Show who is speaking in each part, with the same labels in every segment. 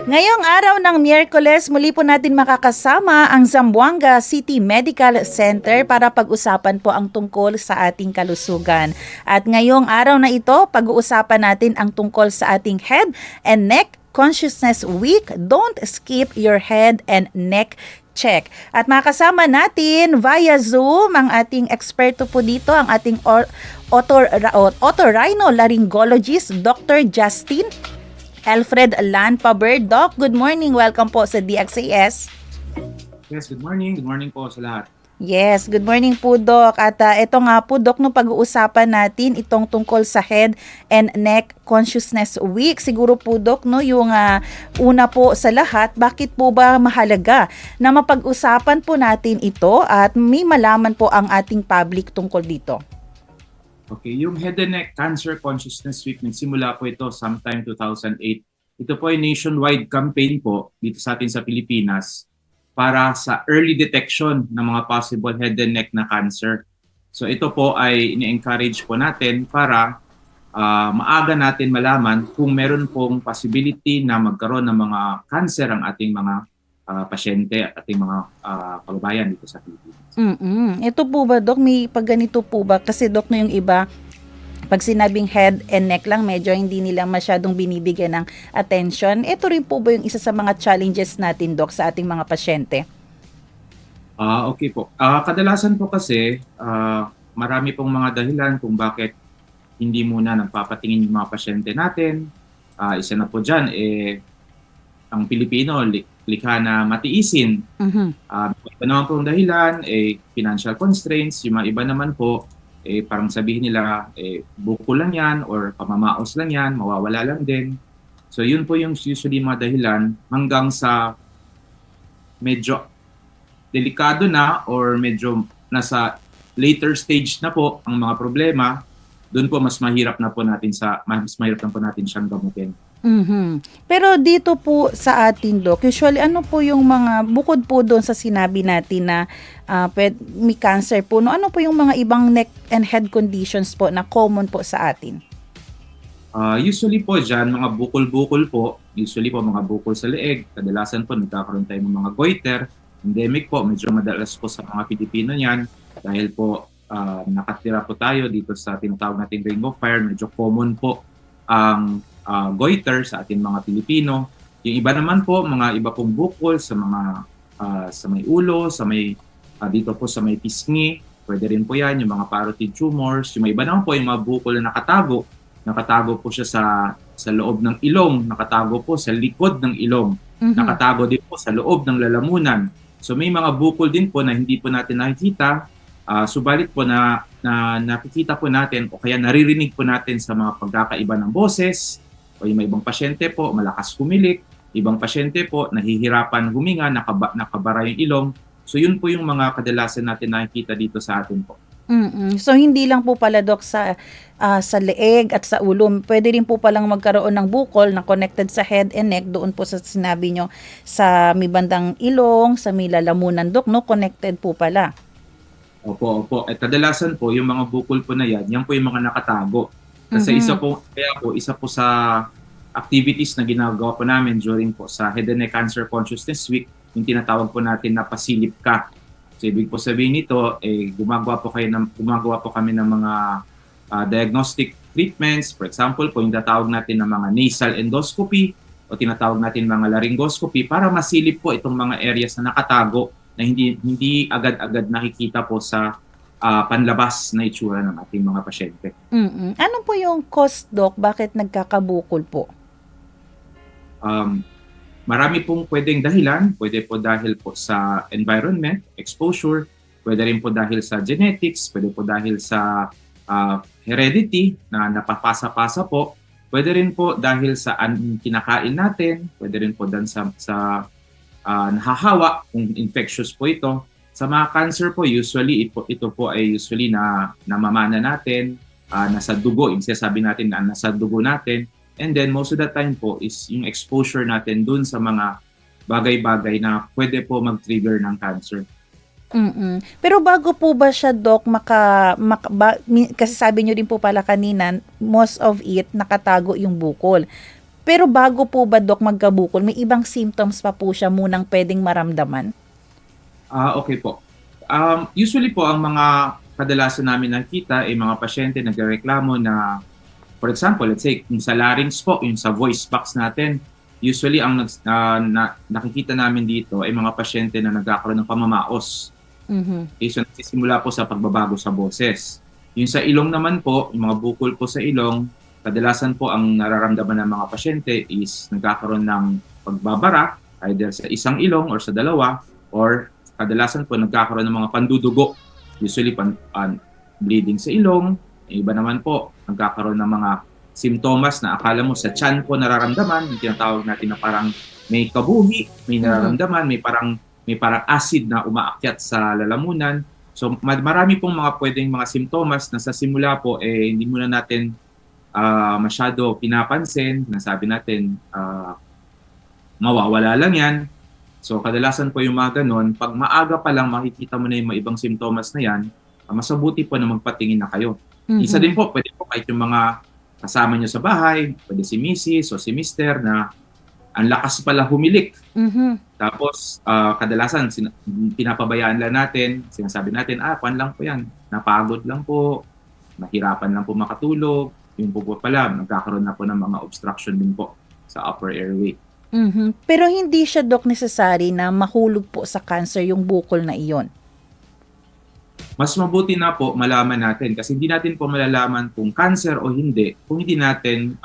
Speaker 1: Ngayong araw ng Miyerkules, muli po natin makakasama ang Zamboanga City Medical Center para pag-usapan po ang tungkol sa ating kalusugan. At ngayong araw na ito, pag-uusapan natin ang tungkol sa ating Head and Neck Consciousness Week. Don't skip your head and neck check. At makasama natin via Zoom ang ating eksperto po dito, ang ating otorhinolaryngologist, Dr. Justin Alfred Lanpaber. Doc, good morning. Welcome po sa DXAS.
Speaker 2: Yes, good morning. Good morning po sa lahat.
Speaker 1: Yes, good morning po, Doc. At ito nga po, Doc, nung pag-uusapan natin itong tungkol sa Head and Neck Consciousness Week. Siguro po, Doc, no, yung una po sa lahat, bakit po ba mahalaga na mapag-usapan po natin ito at may malaman po ang ating public tungkol dito?
Speaker 2: Okay, yung Head and Neck Cancer Consciousness Week, nagsimula po ito sometime 2008. Ito po ay nationwide campaign po dito sa atin sa Pilipinas para sa early detection ng mga possible head and neck na cancer. So ito po ay ini-encourage po natin para maaga natin malaman kung meron pong possibility na magkaroon ng mga cancer ang ating mga pasyente at ating mga kababayan dito sa Pilipinas.
Speaker 1: Ito po ba, Doc, may pag ganito po ba? Kasi, Doc, no, yung iba, pag sinabing head and neck lang, medyo hindi nila masyadong binibigyan ng attention. Ito rin po ba yung isa sa mga challenges natin, Doc, sa ating mga pasyente?
Speaker 2: Okay po. Kadalasan po kasi, marami pong mga dahilan kung bakit hindi muna nagpapatingin yung mga pasyente natin. Isa na po dyan, ang Pilipino, likha na matiisin. Iba naman po ang dahilan, financial constraints. Yung mga iba naman po, parang sabihin nila, buko lang yan or pamamaos lang yan, mawawala lang din. So yun po yung usually mga dahilan hanggang sa medyo delikado na or medyo nasa later stage na po ang mga problema. Doon po mas mahirap na po natin siyang gamutin.
Speaker 1: Pero dito po sa atin, Doc, usually ano po yung mga, bukod po doon sa sinabi natin na may cancer po, no, ano po yung mga ibang neck and head conditions po na common po sa atin?
Speaker 2: Usually po dyan, mga bukol-bukol po, usually po mga bukol sa leeg, kadalasan po nagkakaroon tayo ng mga goiter, endemic po, medyo madalas po sa mga Pilipino yan, dahil po nakatira po tayo dito sa tinatawag natin Ring of Fire, medyo common po ang goiter sa ating mga Pilipino. Yung iba naman po, mga iba pong bukol sa mga sa may ulo, sa may dito po sa may pisngi, pwede rin po yan, yung mga parotid tumors. Yung iba naman po, yung mga bukol na nakatago po siya sa loob ng ilong, nakatago po sa likod ng ilong, nakatago din po sa loob ng lalamunan. So may mga bukol din po na hindi po natin nakikita, subalit po na nakikita po natin o kaya naririnig po natin sa mga pagkakaiba ng boses, o yung may ibang pasyente po, malakas humilik, ibang pasyente po, nahihirapan huminga, nakabara yung ilong. So yun po yung mga kadalasan natin nakikita dito sa atin po.
Speaker 1: So hindi lang po pala, Doc, sa leeg at sa ulo, pwede rin po palang magkaroon ng bukol na connected sa head and neck, doon po sa sinabi nyo, sa may bandang ilong, sa may lalamunan, Doc, no, connected po pala.
Speaker 2: Opo. At kadalasan po, yung mga bukol po na yan po yung mga nakatago. Kasi isa po sa activities na ginagawa po namin during po sa Head and Neck Cancer Consciousness Week, yung tinatawag po natin na pasilip ka. So ibig po sabihin nito, gumagawa po kami ng mga diagnostic treatments. For example po, yung tinatawag natin ng mga nasal endoscopy o tinatawag natin mga laryngoscopy para masilip po itong mga areas na nakatago na hindi agad-agad nakikita po sa panlabas na itsura ng ating mga pasyente.
Speaker 1: Ano po yung cause, Doc? Bakit nagkakabukol po?
Speaker 2: Marami pong pwedeng dahilan. Pwede po dahil po sa environment, exposure. Pwede rin po dahil sa genetics. Pwede po dahil sa heredity na napapasa-pasa po. Pwede rin po dahil sa kinakain natin. Pwede rin po dahil sa nahahawa, kung infectious po ito. Sa mga cancer po, usually ito po ay usually na namamana natin, nasa dugo, yung sinasabi natin na nasa dugo natin. And then most of the time po is yung exposure natin dun sa mga bagay-bagay na pwede po mag-trigger ng cancer.
Speaker 1: Pero bago po ba siya, Doc, kasi sabi nyo rin po pala kanina, most of it nakatago yung bukol. Pero bago po ba, Dok, magkabukol, may ibang symptoms pa po siya munang pwedeng maramdaman?
Speaker 2: Okay po. Usually po, ang mga kadalasan namin nakikita ay mga pasyente nagrereklamo na, for example, let's say, kung sa larynx po, yung sa voice box natin, usually ang nakikita namin dito ay mga pasyente na nagkakaroon ng pamamaos.
Speaker 1: Mhm.
Speaker 2: Okay, so nagsisimula po sa pagbabago sa boses. Yung sa ilong naman po, yung mga bukol po sa ilong, kadalasan po ang nararamdaman ng mga pasyente is nagkakaroon ng pagbabara, either sa isang ilong or sa dalawa, or kadalasan po nagkakaroon ng mga pandudugo, usually bleeding sa ilong. Yung iba naman po, nagkakaroon ng mga simptomas na akala mo sa tiyan po nararamdaman, yung tinatawag natin na parang may kabuhi, may nararamdaman, may parang acid na umaakyat sa lalamunan. So marami pong mga pwedeng mga simptomas na sa simula po hindi muna natin masyado pinapansin, nasabi natin mawawala lang yan. So kadalasan po yung mga ganon, pag maaga pa lang makikita mo na yung mga ibang simptomas na yan, mas mabuti po na magpatingin na kayo. Isa din po, pwede po kahit yung mga kasama nyo sa bahay, pwede si Mrs. o si Mr. na ang lakas pala humilik.
Speaker 1: Mhm.
Speaker 2: Tapos kadalasan pinapabayaan lang natin, sinasabi natin, kwan lang po yan, napagod lang po, mahirapan lang po makatulog, yung po pala, nagkakaroon na po ng mga obstruction din po sa upper airway.
Speaker 1: Mhm. Pero hindi siya, Dok, necessary na mahulog po sa cancer yung bukol na iyon.
Speaker 2: Mas mabuti na po malaman natin kasi hindi natin po malalaman kung cancer o hindi kung hindi natin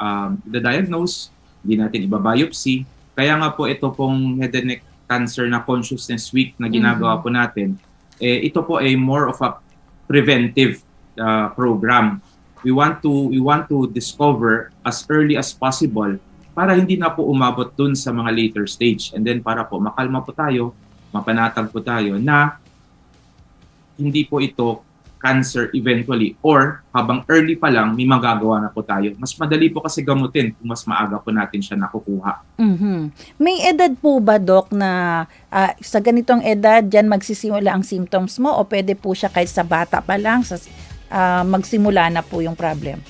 Speaker 2: i-diagnose, hindi natin iba-biopsy. Kaya nga po ito pong head and neck cancer na consciousness week na ginagawa po natin, ito po ay more of a preventive program. We want to discover as early as possible para hindi na po umabot dun sa mga later stage. And then para po makalma po tayo, mapanatag po tayo na hindi po ito cancer eventually or habang early pa lang may magagawa na po tayo. Mas madali po kasi gamutin kung mas maaga po natin siya nakukuha.
Speaker 1: Mhm. May edad po ba, Dok, na sa ganitong edad dyan magsisimula ang symptoms mo o pwede po siya kahit sa bata pa lang magsimula na po yung problem?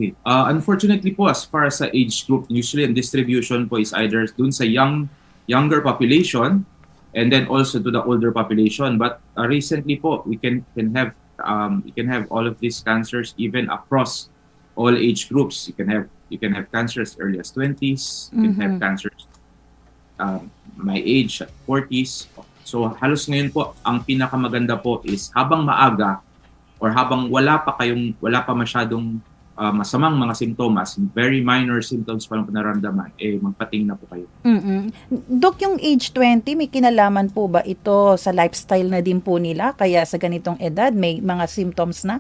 Speaker 2: Okay. Unfortunately po, as far as sa age group, usually ang distribution po is either dun sa younger population and then also to the older population. But recently po, we can have all of these cancers even across all age groups. You can have cancers early as 20s. You can have cancers my age at 40s. So halos ngayon po, ang pinakamaganda po is habang maaga or habang wala pa masyadong masamang mga simptomas, very minor symptoms pa lang naramdaman, magpatingin na po kayo.
Speaker 1: Mhm. Dok, yung age 20, may kinalaman po ba ito sa lifestyle na din po nila? Kaya sa ganitong edad, may mga symptoms na?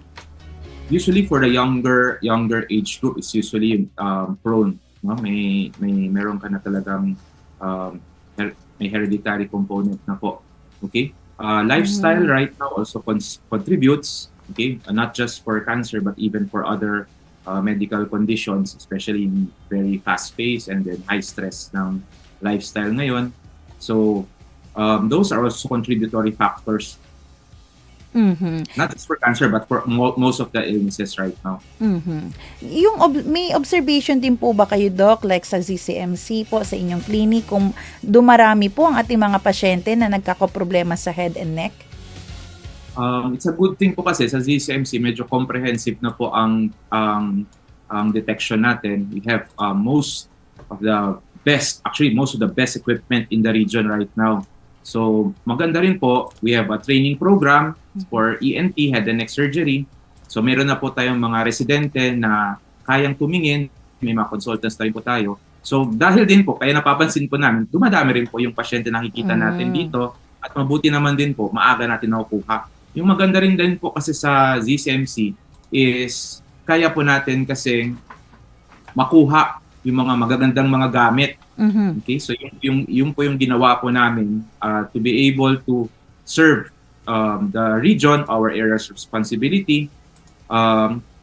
Speaker 2: Usually for the younger age group, it's usually prone. No? Meron ka na talagang may hereditary component na po. Okay? Lifestyle right now also contributes, okay? Not just for cancer but even for other medical conditions, especially in very fast-paced and then high-stress ng lifestyle ngayon. So, those are also contributory factors, not just for cancer but for most of the illnesses right now.
Speaker 1: Mhm. May observation din po ba kayo, Doc, like sa ZCMC po, sa inyong clinic, kung dumarami po ang ating mga pasyente na nagkakaproblema sa head and neck?
Speaker 2: It's a good thing po kasi sa ZCMC medyo comprehensive na po ang detection natin. We have most of the best equipment in the region right now. So maganda rin po, we have a training program for ENT, head and neck surgery. So meron na po tayong mga residente na kayang tumingin, may mga consultants na rin po tayo. So dahil din po, kaya napapansin po namin, dumadami rin po yung pasyente na nakikita natin dito at mabuti naman din po, maaga natin nakukuha. Yung maganda rin din po kasi sa ZCMC is kaya po natin kasi makuha yung mga magagandang mga gamit. Okay? So yung po yung ginawa po namin to be able to serve the region, our areas of responsibility,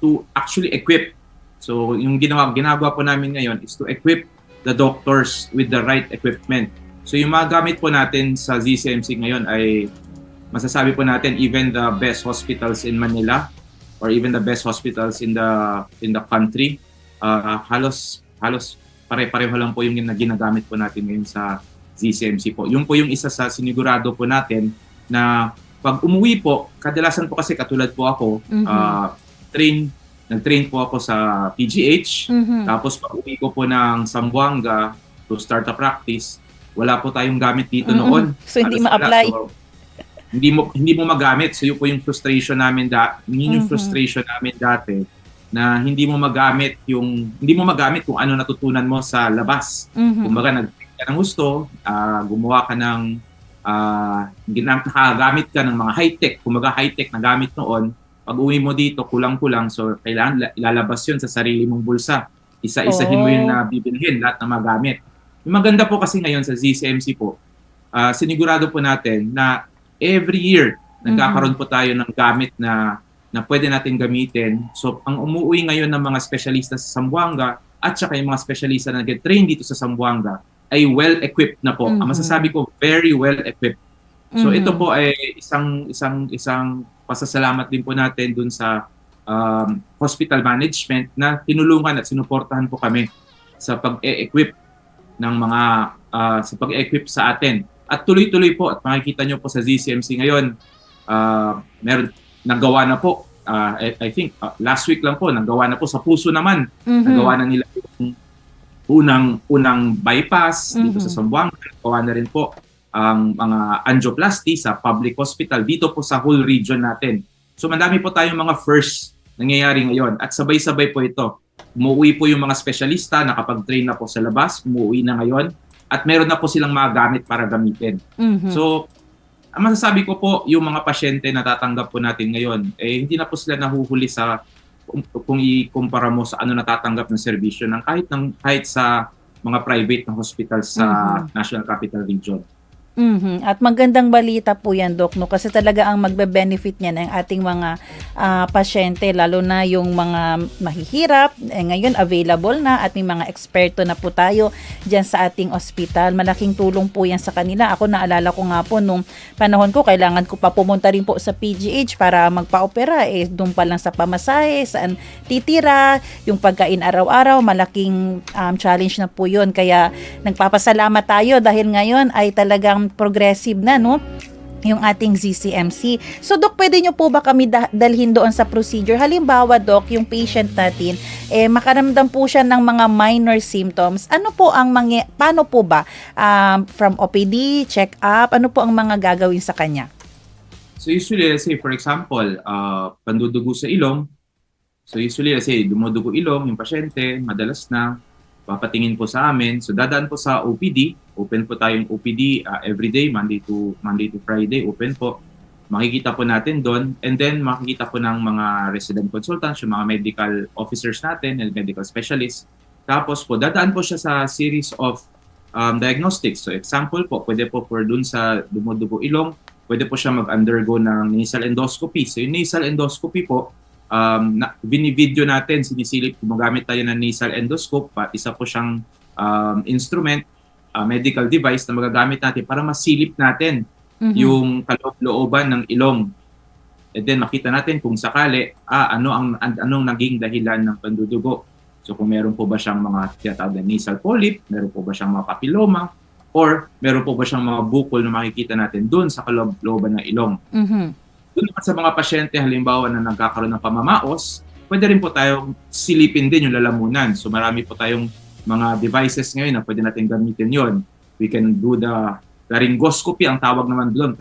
Speaker 2: to actually equip. So yung ginagawa po namin ngayon is to equip the doctors with the right equipment. So yung mga gamit po natin sa ZCMC ngayon ay masasabi po natin even the best hospitals in Manila or even the best hospitals in the country, halos pare-pareho lang po yung ginagamit po natin ngayon sa ZCMC po. Yung po yung isa sa sinigurado po natin na pag umuwi po, kadalasan po kasi katulad po ako, nag-train po ako sa PGH, tapos pag uwi ko po ng Zamboanga to start a practice, wala po tayong gamit dito noon.
Speaker 1: So hindi
Speaker 2: Halos wala.
Speaker 1: ma-apply.
Speaker 2: So, hindi mo magamit. So yun po yung frustration namin frustration namin dati na hindi mo magamit kung ano natutunan mo sa labas. Kumbaga nag-train ka ng gusto, gumawa ka ng nakagamit ka ng mga high-tech, kumbaga high-tech na gamit noon. Pag uwi mo dito, kulang-kulang. So kailangan ilalabas yun sa sarili mong bulsa. Isa-isahin mo yun na bibilhin, lahat na magamit. Yung maganda po kasi ngayon sa ZCMC po, sinigurado po natin na every year, nagkakaroon po tayo ng gamit na pwede natin gamitin. So, ang umuwi ngayon ng mga espesyalista sa Zamboanga at saka yung mga espesyalista na nag-train dito sa Zamboanga ay well-equipped na po. Ang masasabi ko, very well-equipped. So, ito po ay isang pasasalamat din po natin dun sa hospital management na tinulungan at sinuportahan po kami sa pag-e-equip ng mga sa pag-equip sa atin. At tuloy-tuloy po, at makikita nyo po sa ZCMC ngayon, nagawa na po, I think last week lang po, nagawa na po sa Puso naman. Nagawa na nila yung unang bypass dito sa Zamboanga. Nagawa na rin po ang mga angioplasty sa public hospital dito po sa whole region natin. So madami po tayong mga first nangyayari ngayon. At sabay-sabay po ito. Umuwi po yung mga espesyalista, nakapag-train na po sa labas, umuwi na ngayon. At meron na po silang mga gamit para gamitin. So, ang masasabi ko po, yung mga pasyente na tatanggap po natin ngayon, hindi na po sila nahuhuli sa kung ikumpara mo sa ano natatanggap ng serbisyo ng kahit sa mga private na hospital sa National Capital Region.
Speaker 1: At magandang balita po yan, Doc, no? Kasi talaga ang magbe-benefit niyan ang ating mga pasyente, lalo na yung mga mahihirap. Ngayon, available na at may mga eksperto na po tayo dyan sa ating ospital. Malaking tulong po yan sa kanila. Ako naalala ko nga po nung panahon ko, kailangan ko pa pumunta rin po sa PGH para magpa-opera. Doon pa lang sa pamasahe, saan titira, yung pagkain araw-araw, malaking challenge na po yun. Kaya nagpapasalamat tayo dahil ngayon ay talagang progressive na, no? Yung ating ZCMC. So, Doc, pwede nyo po ba kami dalhin doon sa procedure? Halimbawa, Doc, yung patient natin, makaramdam po siya ng mga minor symptoms. Ano po ang paano po ba? From OPD, check-up, ano po ang mga gagawin sa kanya?
Speaker 2: So, usually, let's say, for example, pandudugo sa ilong. So, usually, let's say, dumudugo ilong yung pasyente, madalas na, papatingin po sa amin. So dadaan po sa OPD. Open po tayong OPD every day, Monday to Friday, open po. Makikita po natin doon. And then makikita po ng mga resident consultants, yung mga medical officers natin, and medical specialists. Tapos po, dadaan po siya sa series of diagnostics. So example po, pwede po for dun sa dumudugo ilong, pwede po siya mag-undergo ng nasal endoscopy. So yung nasal endoscopy po, binivideo natin, sinisilip, gumagamit tayo ng nasal endoscope, isa po siyang instrument, medical device na magagamit natin para masilip natin yung kaloob-looban ng ilong. And then makita natin kung sakali, anong naging dahilan ng pandudugo. So kung meron po ba siyang mga tinatawag na nasal polyp, meron po ba siyang mga papilloma, or meron po ba siyang mga bukol na makikita natin doon sa kaloob-looban ng ilong. Doon naman sa mga pasyente, halimbawa na nagkakaroon ng pamamaos, pwede rin po tayong silipin din yung lalamunan. So marami po tayong mga devices ngayon na pwede natin gamitin yon. We can do the laryngoscopy, ang tawag naman doon,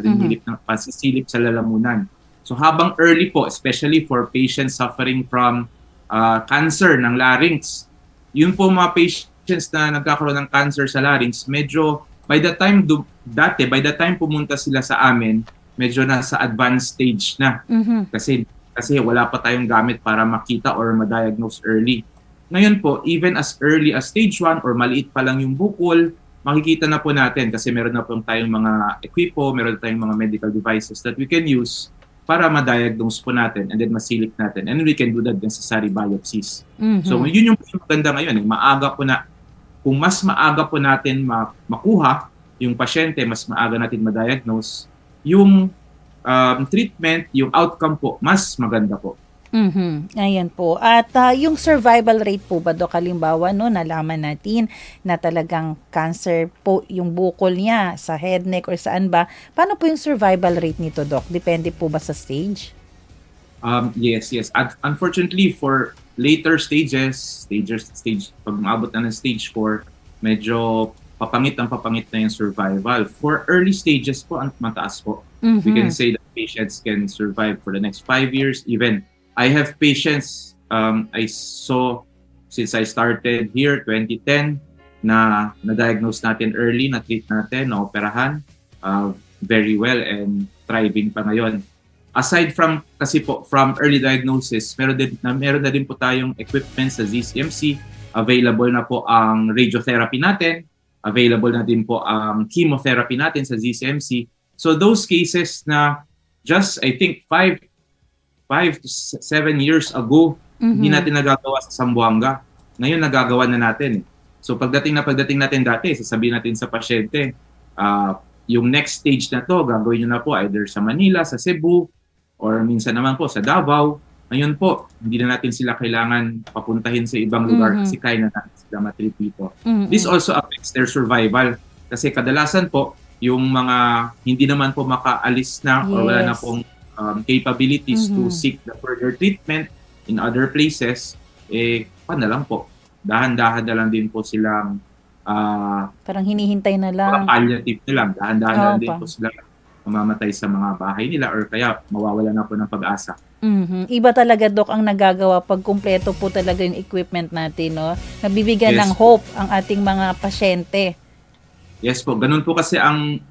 Speaker 2: pasisilip sa lalamunan. So habang early po, especially for patients suffering from cancer ng larynx, yun po mga patients na nagkakaroon ng cancer sa larynx, medyo by the time pumunta sila sa amin, medyo nasa advanced stage na. Kasi wala pa tayong gamit para makita or ma-diagnose early. Ngayon po, even as early as stage 1 or maliit pa lang yung bukol, makikita na po natin kasi meron na po tayong mga equipo, meron tayong mga medical devices that we can use para ma-diagnose po natin and then masilip natin. And we can do that necessary biopsies. So yun yung maganda ngayon. Maaga po na, kung mas maaga po natin makuha yung pasyente, mas maaga natin ma-diagnose, yung treatment, yung outcome po, mas maganda po.
Speaker 1: Ayan po. At yung survival rate po ba, Dok, halimbawa, no, nalaman natin na talagang cancer po yung bukol niya sa head, neck, or saan ba? Paano po yung survival rate nito, Dok? Depende po ba sa stage?
Speaker 2: Yes, yes. Unfortunately, for later pag umabot na ng stage 4, medyo papangit na yung survival. For early stages po, ang mataas po. We can
Speaker 1: Mhm.
Speaker 2: say that patients can survive for the next 5 years. Even I have patients I saw since I started here 2010 na na-diagnose natin early, na-treat natin, na-operahan very well and thriving pa ngayon. Aside from kasi po from early diagnosis, meron na din po tayong equipment sa ZCMC. Available na po ang radiotherapy natin, available na din po ang chemotherapy natin sa ZCMC. So those cases na just I think 5 to 7 years ago, hindi natin nagagawa sa Zamboanga. Ngayon nagagawa na natin. So pagdating natin dati, sasabihin natin sa pasyente, yung next stage na to, gagawin nyo na po either sa Manila, sa Cebu, or minsan naman po sa Davao. Ngayon po, hindi na natin sila kailangan papuntahin sa ibang lugar kasi kaya na natin sila matreat dito. This also affects their survival kasi kadalasan po, yung mga hindi naman po makaalis na or wala na
Speaker 1: Yes.
Speaker 2: pong capabilities to seek the further treatment in other places, paano lang po? Dahan-dahan na lang din po silang
Speaker 1: Parang hinihintay na
Speaker 2: mga
Speaker 1: lang.
Speaker 2: palliative na lang. Dahan-dahan na lang din
Speaker 1: Opo.
Speaker 2: po sila mamamatay sa mga bahay nila or kaya mawawala na po ng pag-asa.
Speaker 1: Iba talaga, Dok, ang nagagawa pag kumpleto po talaga yung equipment natin, no? Nabibigyan
Speaker 2: Yes
Speaker 1: ng
Speaker 2: po.
Speaker 1: hope ang ating mga pasyente.
Speaker 2: Yes po, ganun po kasi ang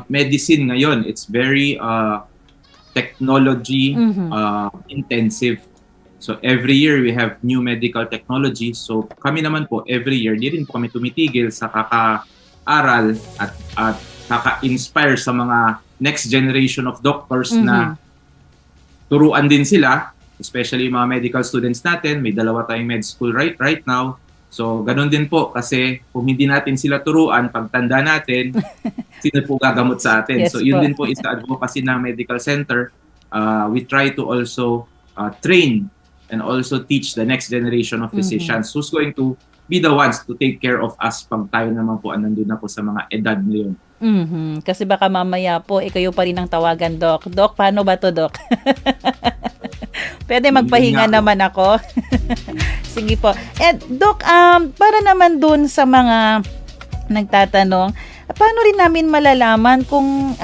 Speaker 2: medicine ngayon. It's very technology intensive. So every year we have new medical technology. So kami naman po every year di rin po kami tumitigil sa kaka-aral at kaka-inspire sa mga next generation of doctors na turuan din sila, especially yung mga medical students natin. May 2 tayong med school right now. So ganun din po kasi kung hindi natin sila turuan pagtanda natin, sino po gagamot sa atin?
Speaker 1: Yes
Speaker 2: So yun
Speaker 1: po.
Speaker 2: din po is the advocacy ng medical center. We try to also train and also teach the next generation of physicians who's going to be the ones to take care of us pag tayo naman po nandun na po sa mga edad na yun.
Speaker 1: Kasi baka mamaya po, kayo pa rin ang tawagan, Doc. Doc, paano ba to, Doc? Pwede magpahinga
Speaker 2: Yun nga po.
Speaker 1: naman ako. Sige po. And Doc, para naman dun sa mga nagtatanong, paano rin namin malalaman kung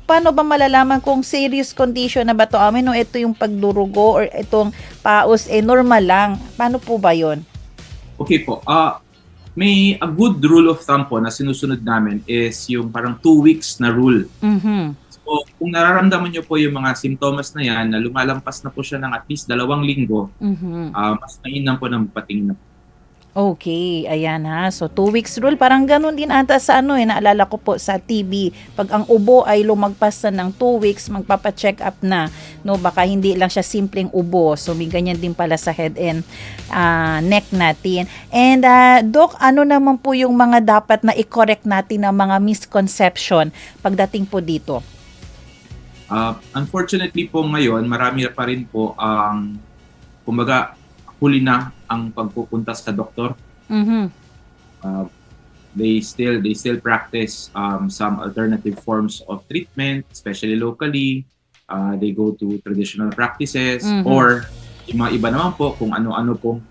Speaker 1: paano ba malalaman kung serious condition na ba to amin o ito yung pagdurugo or itong paus normal lang? Paano po ba 'yon?
Speaker 2: Okay po. May a good rule of thumb po na sinusunod namin is yung parang 2 weeks na rule. So, kung nararamdaman nyo po yung mga simptomas na yan, na lumalampas na po siya ng at least 2 linggo, mas mainam po ng patingin na po.
Speaker 1: Okay, ayan ha. So 2 weeks rule, parang ganun din ata sa naalala ko po sa TB. Pag ang ubo ay lumagpas na ng 2 weeks, magpapa-check up na. No, baka hindi lang siya simpleng ubo. So may ganyan din pala sa head and neck natin. And Doc, ano naman po yung mga dapat na i-correct natin na mga misconception pagdating po dito?
Speaker 2: Unfortunately po ngayon, marami pa rin po ang, kumbaga, huli na ang pagpupunta sa doktor. They still practice some alternative forms of treatment, especially locally. They go to traditional practices or yung mga iba naman po kung ano-ano pong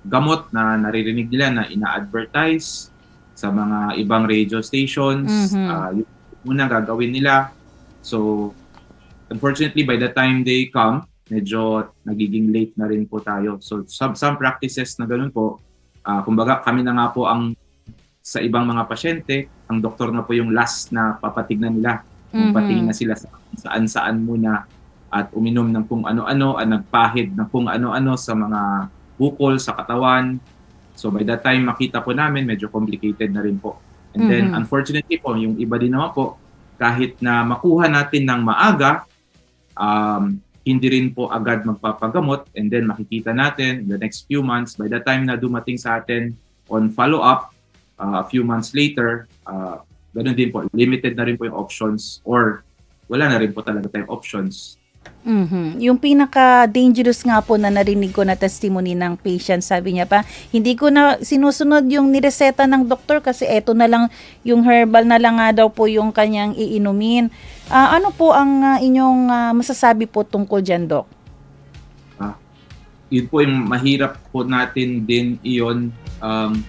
Speaker 2: gamot na naririnig nila na ina-advertise sa mga ibang radio stations. Yung muna gagawin nila. So, unfortunately, by the time they come, medyo nagiging late na rin po tayo. So some practices na ganun po, kumbaga kami na nga po ang sa ibang mga pasyente, ang doktor na po yung last na papatignan nila. Kung patingin na sila sa saan-saan muna at uminom ng kung ano-ano, nagpahid ng kung ano-ano sa mga bukol, sa katawan. So by that time makita po namin, medyo complicated na rin po. And then unfortunately po, yung iba din naman po, kahit na makuha natin ng maaga, hindi rin po agad magpapagamot and then makikita natin in the next few months, by the time na dumating sa atin on follow-up, a few months later, ganun din po, limited na rin po yung options or wala na rin po talaga tayong options
Speaker 1: Yung pinaka-dangerous nga po na narinig ko na testimony ng patient, sabi niya pa, hindi ko na sinusunod yung nireseta ng doktor kasi eto na lang, yung herbal na lang nga daw po yung kanyang iinumin. Ano po ang inyong masasabi po tungkol dyan, Doc?
Speaker 2: Yun po yung mahirap po natin din iyon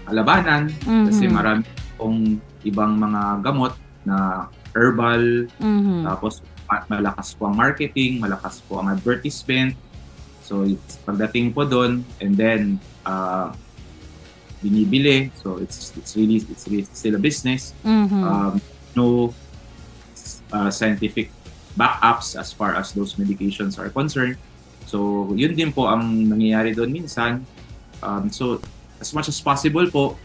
Speaker 2: alabanan kasi marami pong ibang mga gamot na herbal, tapos malakas po ang marketing, malakas po ang advertisement. So it's pagdating po doon and then binibili. So it's really still a business. No scientific backups as far as those medications are concerned. So yun din po ang nangyayari doon minsan. So as much as possible po,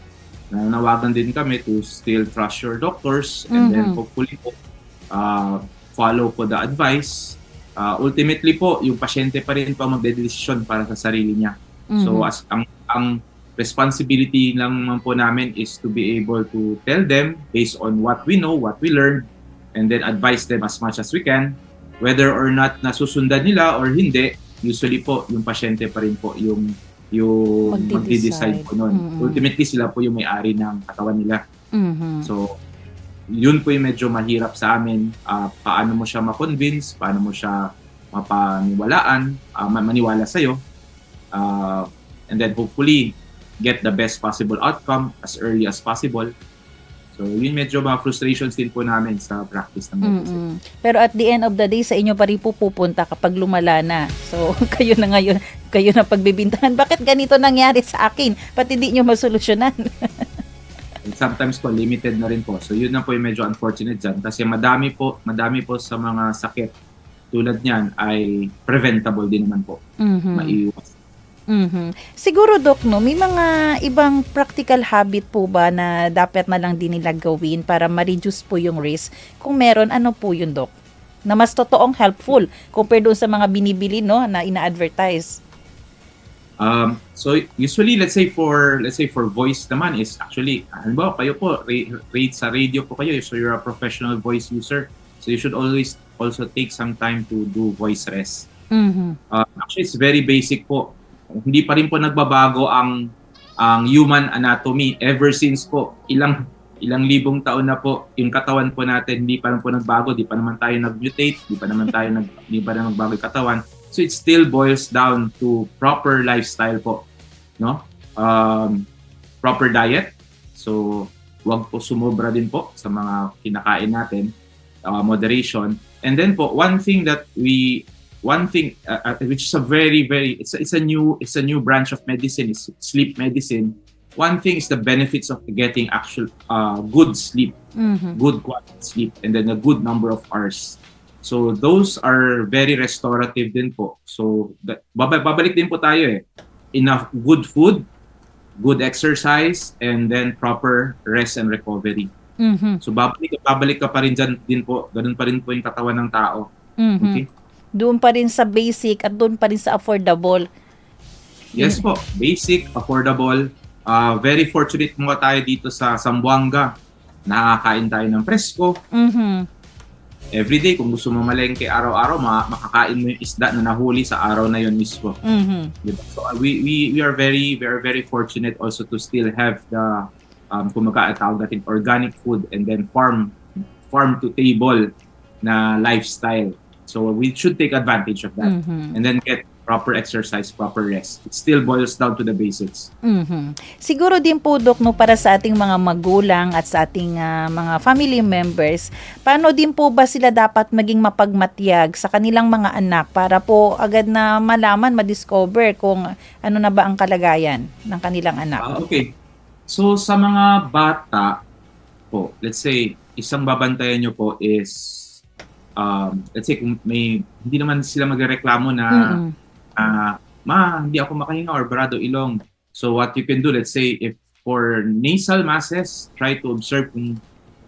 Speaker 2: nanawagan din kami to still trust your doctors and then hopefully po follow po the advice. Ultimately po, yung pasyente pa rin po magdedesisyon para sa sarili niya. So as ang responsibility lang naman po namin is to be able to tell them based on what we know, what we learned, and then advise them as much as we can. Whether or not nasusundan nila or hindi, usually po yung pasyente pa rin po yung magde-decide po nun. Ultimately sila po yung may-ari ng katawan nila. So yun po yung medyo mahirap sa amin. Paano mo siya ma-convince, paano mo siya mapaniwalaan, maniwala sa'yo. And then hopefully get the best possible outcome as early as possible. So yun medyo mga frustrations din po namin sa practice ng medicine.
Speaker 1: Pero at the end of the day, sa inyo pa rin po pupunta kapag lumala na. So kayo na ngayon, kayo na pagbibintangan. Bakit ganito nangyari sa akin? Pati di nyo masolusyonan.
Speaker 2: And sometimes po limited na rin po. So yun na po yung medyo unfortunate dyan. Kasi madami po sa mga sakit tulad niyan ay preventable din naman po. Maiiwas.
Speaker 1: Siguro, Doc, no, may mga ibang practical habit po ba na dapat na lang din nila gawin para ma-reduce po yung risk? Kung meron, ano po yun, Doc? Na mas totoong helpful compared doon sa mga binibili, no, na ina-advertise.
Speaker 2: So usually let's say for voice naman is actually halimbawa kayo po rate sa radio po kayo, so you're a professional voice user, so you should always also take some time to do voice rest. Actually it's very basic po, hindi pa rin po nagbabago ang human anatomy ever since po ilang libong taon na po yung katawan po natin, hindi pa rin po nagbago, di pa naman tayo nag-mutate, di pa naman nagbago yung katawan. So it still boils down to proper lifestyle po, no? Proper diet. So wag po sumobra din po sa mga kinakain natin, moderation. And then po one thing which is a very it's a new branch of medicine, is sleep medicine. One thing is the benefits of getting actual good sleep, good quality sleep, and then a good number of hours. So those are very restorative din po. So babalik din po tayo enough good food, good exercise, and then proper rest and recovery. So babalik ka pa rin dyan din po. Ganun pa rin po yung katawan ng tao. Okay?
Speaker 1: Doon pa rin sa basic at doon pa rin sa affordable.
Speaker 2: Yes po. Basic, affordable. Very fortunate mga tayo dito sa Zamboanga. Nakakain tayo ng presko. Everyday, kung gusto mo malengke araw-araw, makakain mo yung isda na nahuli sa araw na yun mismo. Diba? So we are very fortunate also to still have the tawag natin organic food and then farm to table na lifestyle. So we should take advantage of that and then get proper exercise, proper rest. It still boils down to the basics.
Speaker 1: Siguro din po, Doc, no, para sa ating mga magulang at sa ating mga family members, paano din po ba sila dapat maging mapagmatyag sa kanilang mga anak para po agad na malaman, madiscover kung ano na ba ang kalagayan ng kanilang anak?
Speaker 2: Okay. So sa mga bata po, let's say, isang babantayan nyo po is, let's say, kung hindi naman sila magreklamo na hindi ako makahinga or barado ilong. So what you can do, let's say, if for nasal masses, try to observe kung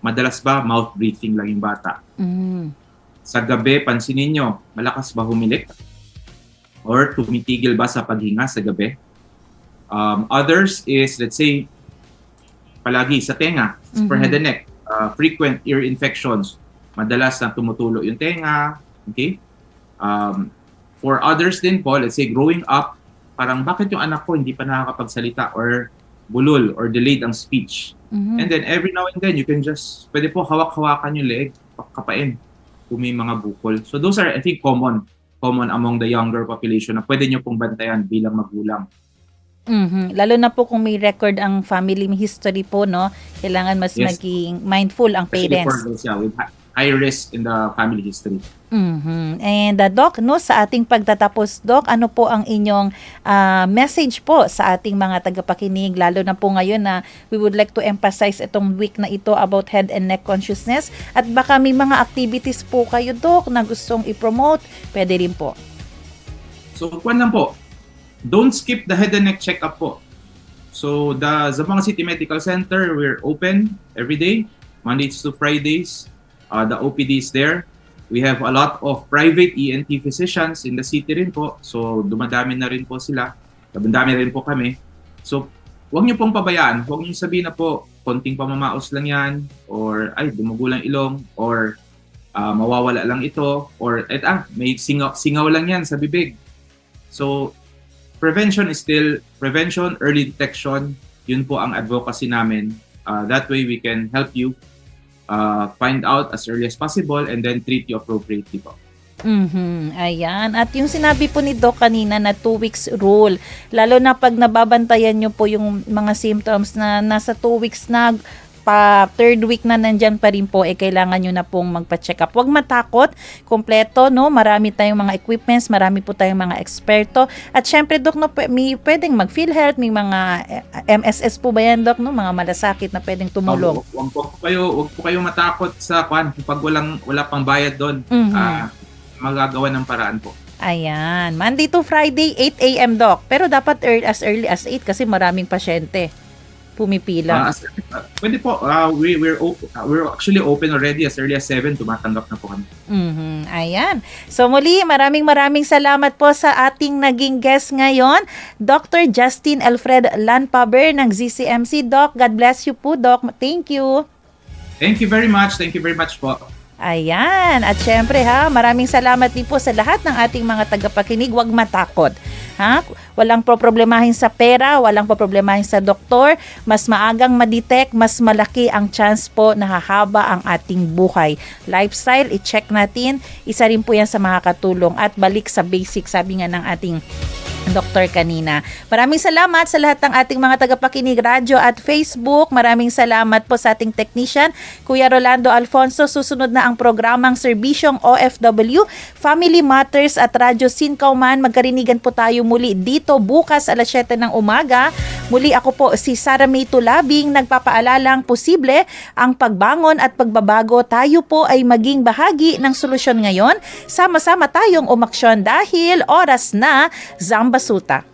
Speaker 2: madalas ba mouth breathing lang yung bata. Sa gabi, pansinin nyo, malakas ba humilik? Or tumitigil ba sa paghinga sa gabi? Others is, let's say, palagi sa tenga, for head and neck, frequent ear infections, madalas na tumutulo yung tenga, okay? For others din po, let's say growing up, parang bakit yung anak ko hindi pa nakakapagsalita or bulol or delayed ang speech.
Speaker 1: Mhm.
Speaker 2: And then every now and then, you can just, pwede po hawak-hawakan yung leeg, kapain kung may mga bukol. So those are, I think, common among the younger population na pwede nyo pong bantayan bilang magulang.
Speaker 1: Mhm. Lalo na po kung may record ang family history po, no? Kailangan mas
Speaker 2: Yes.
Speaker 1: maging mindful ang
Speaker 2: Especially for
Speaker 1: parents.
Speaker 2: those with high risk in the family history.
Speaker 1: Mhm. And Doc, no, sa ating pagtatapos, Doc, ano po ang inyong message po sa ating mga tagapakinig, lalo na po ngayon na we would like to emphasize itong week na ito about head and neck consciousness, at baka may mga activities po kayo, Doc, na gustong i-promote, pwede rin po.
Speaker 2: So, kwan lang po, don't skip the head and neck checkup po. So, the Zamboanga City Medical Center, we're open every day, Mondays to Fridays. The OPD is there. We have a lot of private ENT physicians in the city rin po. So, dumadami na rin po sila. Dumadami rin po kami. So, huwag niyo pong pabayaan. Huwag niyo sabihin na po, konting pamamaos lang yan, or ay, dumugo lang ilong, or mawawala lang ito, or may singaw lang yan sa bibig. So, prevention is still prevention, early detection. Yun po ang advocacy namin. That way we can help you find out as early as possible and then treat you appropriately po.
Speaker 1: Mhm. Ayan. At yung sinabi po ni Doc kanina na 2 weeks rule, lalo na pag nababantayan nyo po yung mga symptoms na nasa 2 weeks na, pa third week na nandyan pa rin po, kailangan nyo na pong magpa-check up. Huwag matakot, kompleto, no? Marami tayong mga equipments, marami po tayong mga eksperto. At syempre, Doc, no, may pwedeng mag-PhilHealth, may mga MSS po ba yan, Doc, no? Mga malasakit na pwedeng tumulong.
Speaker 2: Huwag po kayo matakot sa pag wala pang bayad doon.
Speaker 1: Mhm.
Speaker 2: Magagawa ng paraan po.
Speaker 1: Ayan. Monday to Friday, 8 a.m. Doc. Pero dapat as early as 8 kasi maraming pasyente pumipila.
Speaker 2: Pwede po, we're actually open already as early as 7, tumatanggap na po kami.
Speaker 1: Mhm. Ayan. So muli, maraming salamat po sa ating naging guest ngayon, Dr. Justin Alfred Lanpaber ng ZCMC. Doc, God bless you po, Doc. Thank you.
Speaker 2: Thank you very much. Thank you very much po.
Speaker 1: Ayan. At syempre maraming salamat din po sa lahat ng ating mga tagapakinig. Huwag matakot. Walang poproblemahin sa pera, walang poproblemahin sa doktor. Mas maagang ma-detect, mas malaki ang chance po na hahaba ang ating buhay. Lifestyle, i-check natin. Isa rin po yan sa makakatulong. At balik sa basic, sabi nga ng ating doktor kanina. Maraming salamat sa lahat ng ating mga tagapakinig radyo at Facebook. Maraming salamat po sa ating technician, Kuya Rolando Alfonso. Susunod na ang programang Serbisyong OFW, Family Matters at Radyo Sinkauman. Magkarinigan po tayo muli dito bukas alas 7 ng umaga. Muli ako po si Sara May Tulabing, nagpapaalalang posible ang pagbangon at pagbabago. Tayo po ay maging bahagi ng solusyon ngayon. Sama-sama tayong umaksyon dahil oras na Zambasuta.